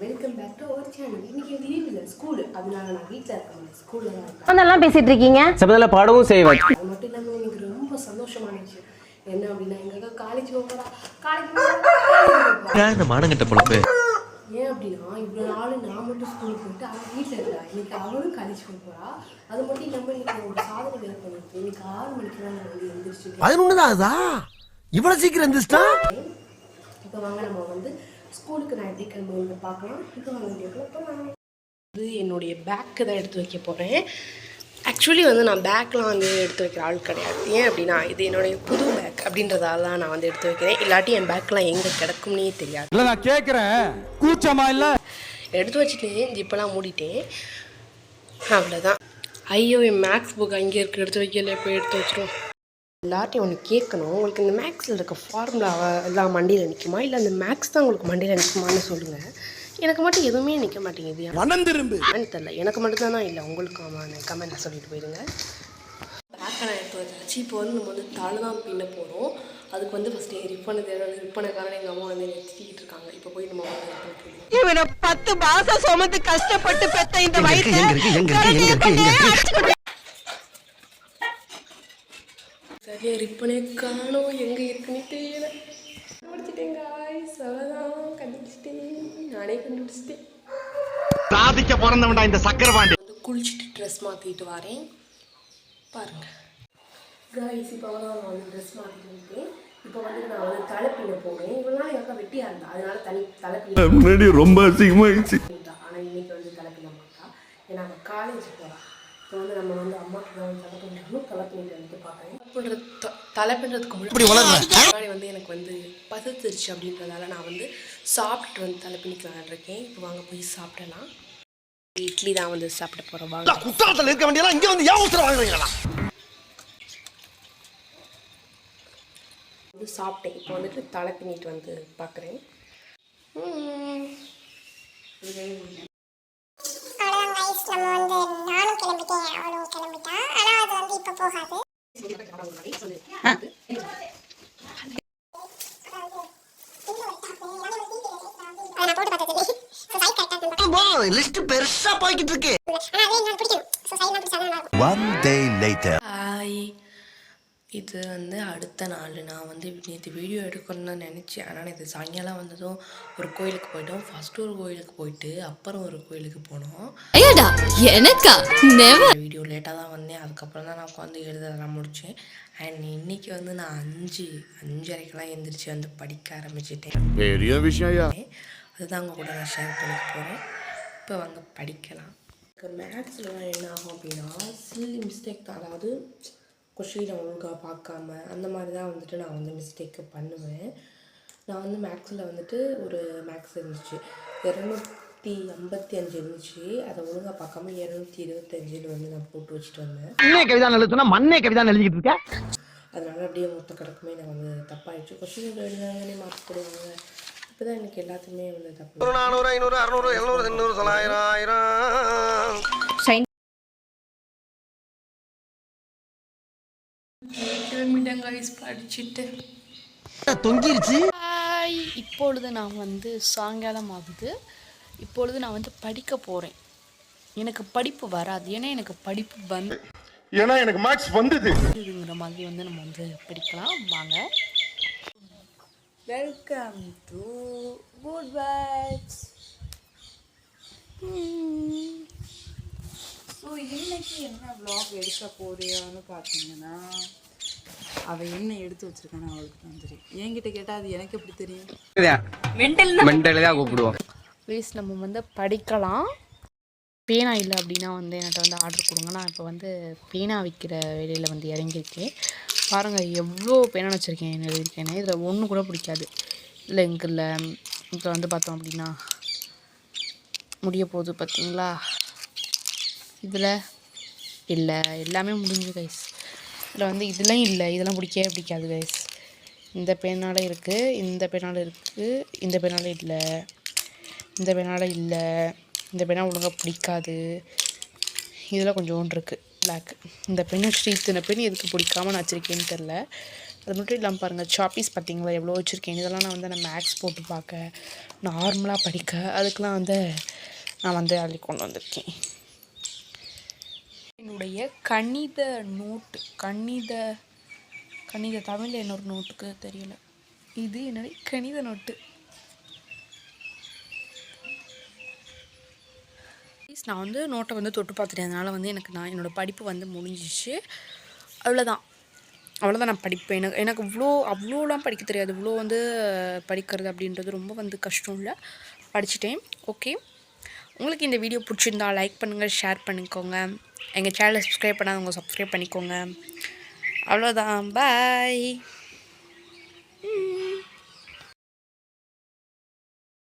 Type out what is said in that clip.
Welcome back to our channel. இன்னைக்கு லீவ்ல school, அதனால நான் வீட்ல இருக்கேன். ஸ்கூல்ல தான் இருக்கேன். அதெல்லாம் பேசிட்டு இருக்கீங்க. சபதல பாடவும் செய்வேன். அது மட்டும் இல்லாம எனக்கு ரொம்ப சந்தோஷமான விஷயம் என்ன அப்படின்னா, எங்க காலேஜ் போறா. இந்த மானங்கட்ட பொழப்பு. ஏன் அப்படின்னா, இவ்வளவு நாள் நான் மட்டும் ஸ்கூல் போயிட்டு அவன் வீட்டில் இருக்கா. இன்னைக்கு அவளும் காலேஜ் போறா. அது மட்டும் இல்லாம இன்னைக்கு ஒரு சாதனை வேலை பண்ணிருக்கு. இன்னைக்கு 6 மணிக்கு தான் நான் வந்து எழுந்திரிச்சு. 11 தான் அதா இவ்வளவு சீக்கிரம் எழுந்திரிச்சிட்டா. இப்போ வாங்க நம்ம வந்து ஸ்கூலுக்கு நான் எப்படி கிளம்புன்னு பார்க்கலாம். இப்போ வாங்க வந்து என்னுடைய பேக்கு தான் எடுத்து வைக்க போகிறேன். ஆக்சுவலி வந்து நான் பேக்லாம் வந்து எடுத்து வைக்கிற ஆள் கிடையாது. ஏன் அப்படின்னா இது என்னுடைய புது பேக் அப்படின்றதால தான் நான் வந்து எடுத்து வைக்கிறேன். இல்லாட்டி என் பேக்லாம் எங்கே கிடக்கும்னே தெரியாது. இல்லை நான் கேட்குறேன், கூச்சமா இல்லை? எடுத்து வச்சுட்டேன், ஜிப்பெல்லாம் மூடிட்டேன், அவ்வளோதான். ஐயோ, என் மேக்ஸ் புக் அங்கே இருக்குது, எடுத்து வைக்கல. இப்போ எடுத்து வச்சிரும். எல்லார்ட்டையும் ஒன்று கேட்கணும், உங்களுக்கு இந்த மேக்ஸில் இருக்க ஃபார்முலா எல்லாம் மண்டியில் நிற்குமா, இல்லை அந்த மேக்ஸ் தான் உங்களுக்கு மண்டியில் நிற்குமான்னு சொல்லுங்கள். எனக்கு மட்டும் எதுவுமே நிற்க மாட்டேங்குது. எனக்கு தெரியல, எனக்கு மட்டும் தான் இல்லை, உங்களுக்கு கமெண்ட் சொல்லிட்டு போயிடுங்க. பேக்கை நான் எடுத்து வச்சாச்சு. இப்போ வந்து நம்ம வந்து தலை தான் பின்ன போகிறோம். அதுக்கு வந்து ஃபஸ்ட்டு ரிப்பனை தேவை. ரிப்பனைக்காரன் எங்கள் அம்மா வந்து நிறுத்திக்கிட்டு இருக்காங்க. இப்போ போய் நம்ம வந்து இவனை 10 மாசம் சுமந்து கஷ்டப்பட்டு பெத்த இந்த வயிற்று சரியா ரிப்பனே காணோம், எங்கே இருக்குன்னு தெரியல. கண்டுபிடிச்சிட்டேன் காய்ஸ், அவ்வளோதான், கண்டுபிடிச்சிட்டேன், நானே கண்டுபிடிச்சிட்டேன். சாதிக்க பிறந்தவன்டா இந்த சக்கரபாண்டி. வந்து குளிச்சுட்டு ட்ரெஸ் மாற்றிட்டு வரேன் பாருங்க காய்ஸ். இப்போ வந்து நான் வந்து ட்ரெஸ் மாற்றிட்டு இருக்கேன். இப்போ வந்து நான் வந்து தலைப்பின்ன போனேன். இவ்வளோ நாள் எங்கள் வெட்டியாக இருந்தா, அதனால தலைப்பின்ன முன்னாடி ரொம்ப அசிங்கமாயிடுச்சு. ஆனால் இன்னைக்கு வந்து தலைப்பின்ன மாட்டா, ஏன்னா அவன் காலேஜ் போகிறான். இப்போ வந்து நம்ம வந்து அம்மாக்கு தான் தலை பண்ணிட்டு வந்து பார்க்குறேன். தலை பண்ணுறதுக்கு முன்னாடி வந்து எனக்கு வந்து பதத்துருச்சு அப்படின்றதால நான் வந்து சாப்பிட்டுட்டு வந்து தலை பண்ணிக்கலான் இருக்கேன். இப்போ வாங்க போய் சாப்பிடலாம். இட்லி தான் வந்து சாப்பிட போகிறோம். வாங்க. குற்றாலத்தில் இருக்க வேண்டியதெல்லாம் இங்கே வந்து ஏன் ஊத்துற வாங்குறீங்களா? வந்து சாப்பிட்டேன். இப்போ வந்துட்டு தலை பின்னிட்டு வந்து பார்க்குறேன். லிஸ்ட் பெருசா போய்கிட்டு இருக்கு. One day later. இது வந்து அடுத்த நாள். நான் வந்து நேற்று வீடியோ எடுக்கணும்னு நினச்சேன். ஆனால் இது சாயங்காலம் வந்ததும் ஒரு கோயிலுக்கு போயிட்டோம். ஃபஸ்ட்டு ஒரு கோயிலுக்கு போயிட்டு அப்புறம் ஒரு கோயிலுக்கு போனோம். வீடியோ லேட்டாக தான் வந்தேன். அதுக்கப்புறம் தான் நான் உட்காந்து எழுதலாம் முடித்தேன். அண்ட் இன்னைக்கு வந்து நான் 5:30க்கெல்லாம் எழுந்திரிச்சு வந்து படிக்க ஆரம்பிச்சிட்டேன். பெரிய விஷயம். அதுதான் அவங்க கூட நான் ஷேர் பண்ணிக்க போகிறேன். இப்போ வாங்க படிக்கலாம். மேக்ஸில் என்ன ஆகும் அப்படின்னா, சில்லி மிஸ்டேக் தான். அதாவது கொஷினை ஒழுங்காக பார்க்காம அந்த மாதிரி தான் வந்துட்டு நான் வந்து மிஸ்டேக்கு பண்ணுவேன். நான் வந்து மேக்ஸில் வந்துட்டு ஒரு மேக்ஸ் இருந்துச்சு 255 இருந்துச்சு. அதை ஒழுங்காக பார்க்காம 225 வந்து நான் போட்டு வச்சுட்டு வந்தேன். கவிதா எழுதுனா மண்ணே கவிதா எழுதிக்கிட்டு இருக்கேன். அதனால அப்படியே மொத்த கிடக்குமே நான் வந்து தப்பாயிடுச்சு. கொஷின் எழுதாங்கன்னே மார்க் போடுவாங்க. இப்போ தான் எனக்கு எல்லாத்துக்குமே வந்து தப்பு. 400 500 600 700 800 900 1000 படிச்சுட்டு தொங்கிருச்சு. இப்பொழுது நான் வந்து சாயங்காலம் ஆகுது. இப்பொழுது நான் வந்து படிக்க போகிறேன். எனக்கு படிப்பு வராது, ஏன்னா எனக்கு படிப்பு ஏன்னா எனக்கு மேக்ஸ் வந்ததுங்கிற மாதிரி வந்து நம்ம வந்து படிக்கலாம். வாங்க. Welcome to good vibes. So இன்னைக்கு என்ன வ்ளாக் எடுக்க போறியான்னு பார்த்தீங்கன்னா, அவள் என்ன எடுத்து வச்சிருக்கான்னு அவளுக்கு தான் தெரியும். என்கிட்ட கேட்டால் அது எனக்கு எப்படி தெரியும்? மெண்டல் கூப்பிடுவோம். ப்ளீஸ் நம்ம வந்து படிக்கலாம். பேனா இல்லை அப்படின்னா வந்து என்கிட்ட வந்து ஆர்டர் கொடுங்க. நான் இப்போ வந்து பேனா விற்கிற வேலையில் வந்து இறங்கியிருக்கேன். பாருங்கள் எவ்வளோ பேனா வச்சுருக்கேன், என்ன எழுதியிருக்கேன். இதில் ஒன்று கூட பிடிக்காது. இல்லை எங்கில் இப்போ வந்து பார்த்தோம் அப்படின்னா முடிய போகுது பார்த்தீங்களா. இதில் இல்லை, எல்லாமே முடிஞ்சு கைஸ். இதில் வந்து இதெல்லாம் இல்லை, இதெல்லாம் பிடிக்கவே பிடிக்காது கைஸ். இந்த பேனால் இருக்குது, இந்த பேனால் இருக்குது, இந்த பேனால் இல்லை, இந்த பேனால் இல்லை, இந்த பேனா ஒழுங்காக பிடிக்காது. இதில் கொஞ்சோண்டு இருக்குது பிளாக்கு. இந்த பென் வச்சுட்டு இத்தனை பென் எதுக்கு பிடிக்காம நான் வச்சுருக்கேன்னு தெரில. அது மட்டும் இல்லாமல் பாருங்கள் சாப்பீஸ் பார்த்தீங்களா எவ்வளோ வச்சுருக்கேன். இதெல்லாம் நான் வந்து மேக்ஸ் போட்டு பார்க்க, நார்மலாக படிக்க, அதுக்கெலாம் வந்து நான் வந்து அள்ளி கொண்டு வந்திருக்கேன். என்னுடைய கணித நோட்டு, கணித தமிழில் என்னொரு நோட்டுக்கு தெரியல, இது என்னுடைய கணித நோட்டு. நான் வந்து நோட்டை வந்து தொட்டு பார்த்துட்டேன். அதனால் வந்து என்னோடய படிப்பு வந்து முடிஞ்சிச்சு. அவ்வளோதான் நான் படிப்பேன். எனக்கு அவ்வளோலாம் படிக்க தெரியாது. இவ்வளோ வந்து படிக்கிறது அப்படின்றது ரொம்ப வந்து கஷ்டம் இல்லை. படிச்சுட்டேன். ஓகே, உங்களுக்கு இந்த வீடியோ பிடிச்சிருந்தா லைக் பண்ணுங்கள், ஷேர் பண்ணிக்கோங்க. எங்கள் சேனலை சப்ஸ்கிரைப் பண்ணாதவங்க சப்ஸ்கிரைப் பண்ணிக்கோங்க. அவ்வளோதான், பாய்.